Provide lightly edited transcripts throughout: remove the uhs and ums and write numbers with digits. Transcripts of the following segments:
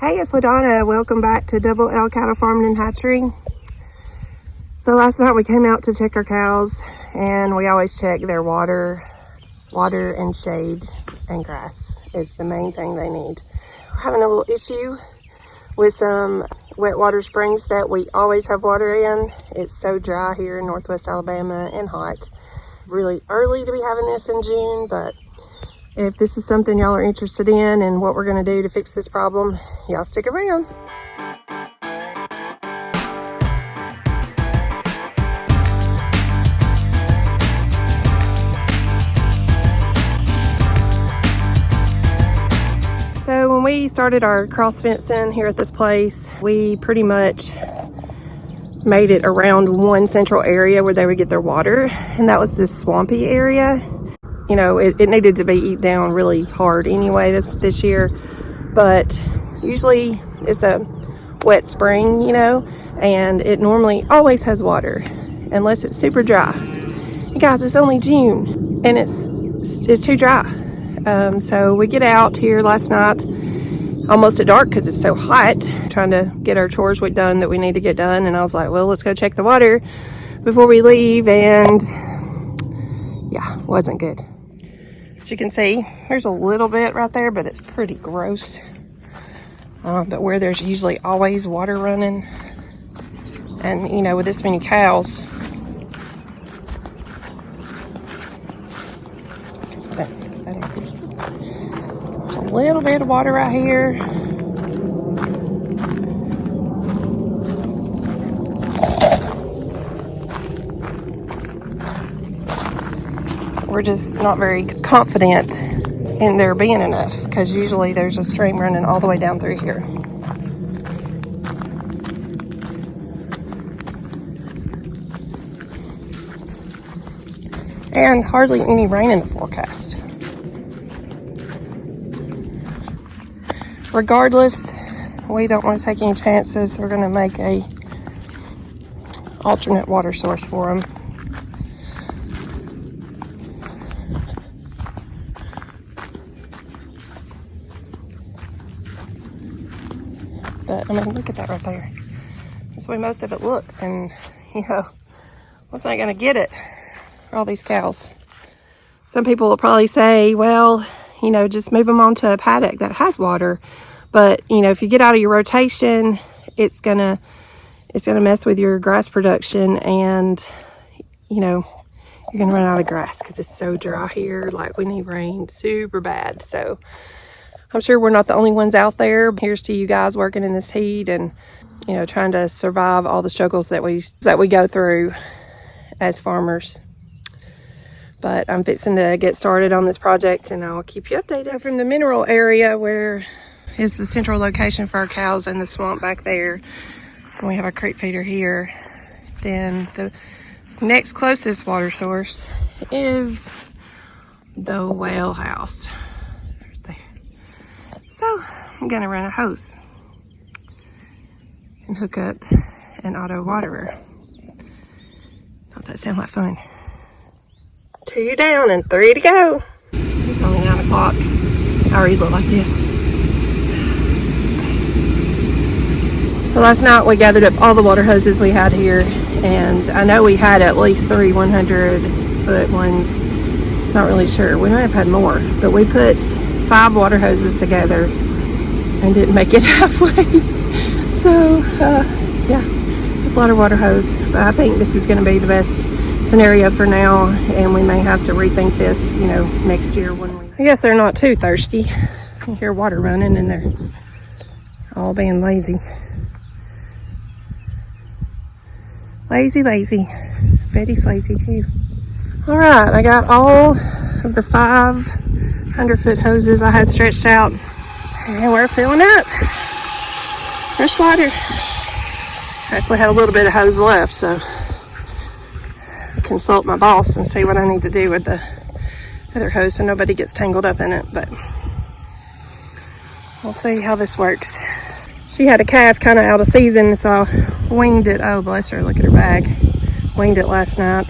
Hey, it's LaDonna. Welcome back to Double L Cattle Farming and Hatchery. So last night we came out to check our cows, and we always check their water and shade and grass is the main thing they need. We're having a little issue with some wet water springs that we always have water in. It's so dry here in Northwest Alabama and hot. Really early to be having this in June, but if this is something y'all are interested in and what we're going to do to fix this problem, y'all stick around. So when we started our cross fencing here at this place, we pretty much made it around one central area where they would get their water, and that was this swampy area. You know, it needed to be eat down really hard anyway this year, but usually it's a wet spring, you know, and it normally always has water unless it's super dry. And guys, it's only June and it's too dry. So we get out here last night almost at dark because it's so hot, trying to get our chores done that we need to get done, and I was like, well, let's go check the water before we leave, and yeah, wasn't good. As you can see, there's a little bit right there, but it's pretty gross. But where there's usually always water running, and you know, with this many cows, there's a little bit of water right here. We're just not very confident in there being enough, because usually there's a stream running all the way down through here. And hardly any rain in the forecast. Regardless, we don't want to take any chances. We're going to make a alternate water source for them. But I mean, look at that right there. That's the way most of it looks, and you know, what's not going to get it for all these cows? Some people will probably say, well, you know, just move them onto a paddock that has water. But you know, if you get out of your rotation, it's gonna mess with your grass production, and you know, you're gonna run out of grass because it's so dry here. Like, we need rain super bad. So I'm sure we're not the only ones out there. Here's to you guys working in this heat and, you know, trying to survive all the struggles that we go through as farmers. But I'm fixing to get started on this project, and I'll keep you updated. From the mineral area, where is the central location for our cows, and the swamp back there, and we have our creek feeder here, then the next closest water source is the well house. There's there. So I'm gonna run a hose and hook up an auto waterer. Thought that sounded like fun. 2 down and 3 to go. It's only 9 o'clock. I already look like this. It's bad. So last night we gathered up all the water hoses we had here, and I know we had at least 3 100-foot ones. Not really sure. We might have had more, but we put 5 water hoses together and didn't make it halfway. So yeah, just a lot of water hose. But I think this is going to be the best scenario for now, and we may have to rethink this, you know, next year when I guess they're not too thirsty. You hear water running and they're all being lazy. Lazy. Betty's lazy too. All right, I got all of the 500-foot hoses I had stretched out, and we're filling up. Fresh water. I actually had a little bit of hose left, so I consult my boss and see what I need to do with the other hose so nobody gets tangled up in it, but we'll see how this works. She had a calf kind of out of season, so I weaned it. Oh, bless her, look at her bag. Weaned it last night.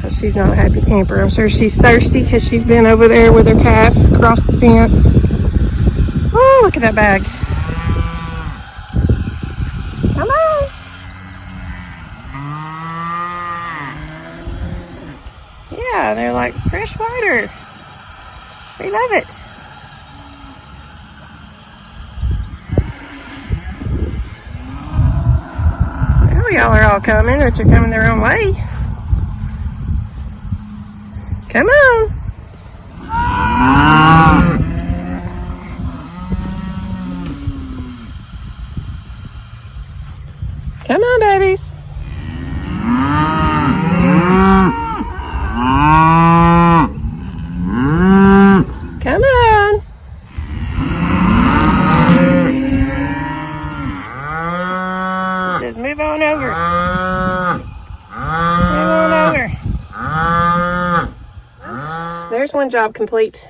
But she's not a happy camper. I'm sure she's thirsty because she's been over there with her calf across the fence. Oh, look at that bag. Yeah, they're like fresh water. We love it. Well, y'all are all coming, but you're coming their own way. Come on. Come on, babies. Come on. It says move on over. Move on over. There's one job complete.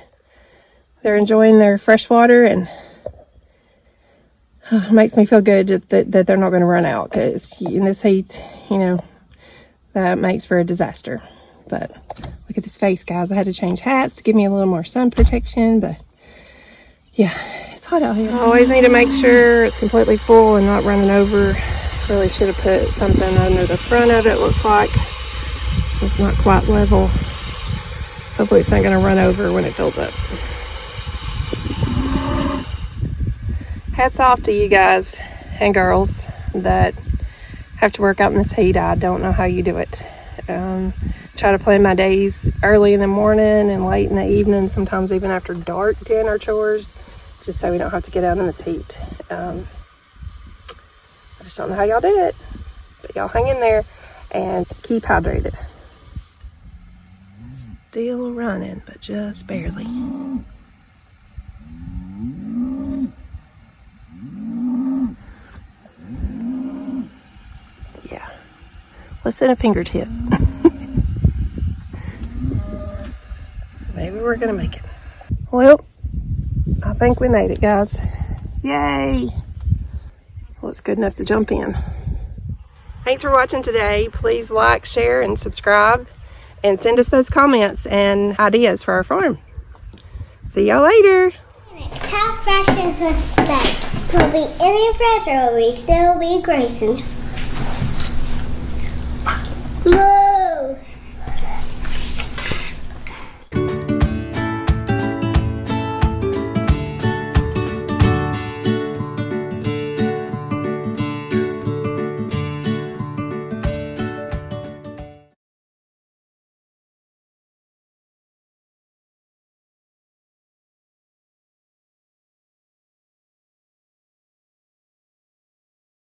They're enjoying their fresh water, and it makes me feel good that they're not going to run out, because in this heat, you know, that makes for a disaster. But look at this face, guys. I had to change hats to give me a little more sun protection, but yeah, it's hot out here. I always need to make sure it's completely full and not running over. Really should have put something under the front of it. Looks like it's not quite level. Hopefully it's not going to run over when it fills up. Hats off to you guys and girls that have to work out in this heat. I don't know how you do it. Try to plan my days early in the morning and late in the evening, sometimes even after dark, doing our chores, just so we don't have to get out in this heat. I just don't know how y'all do it, but y'all hang in there and keep hydrated. Still running, but just barely. Yeah, less than a fingertip. Maybe we're gonna make it. Well, I think we made it, guys. Yay! Well, it's good enough to jump in. Thanks for watching today. Please like, share, and subscribe, and send us those comments and ideas for our farm. See y'all later. How fresh is the steak? Will be any fresh, or will we still be grazing?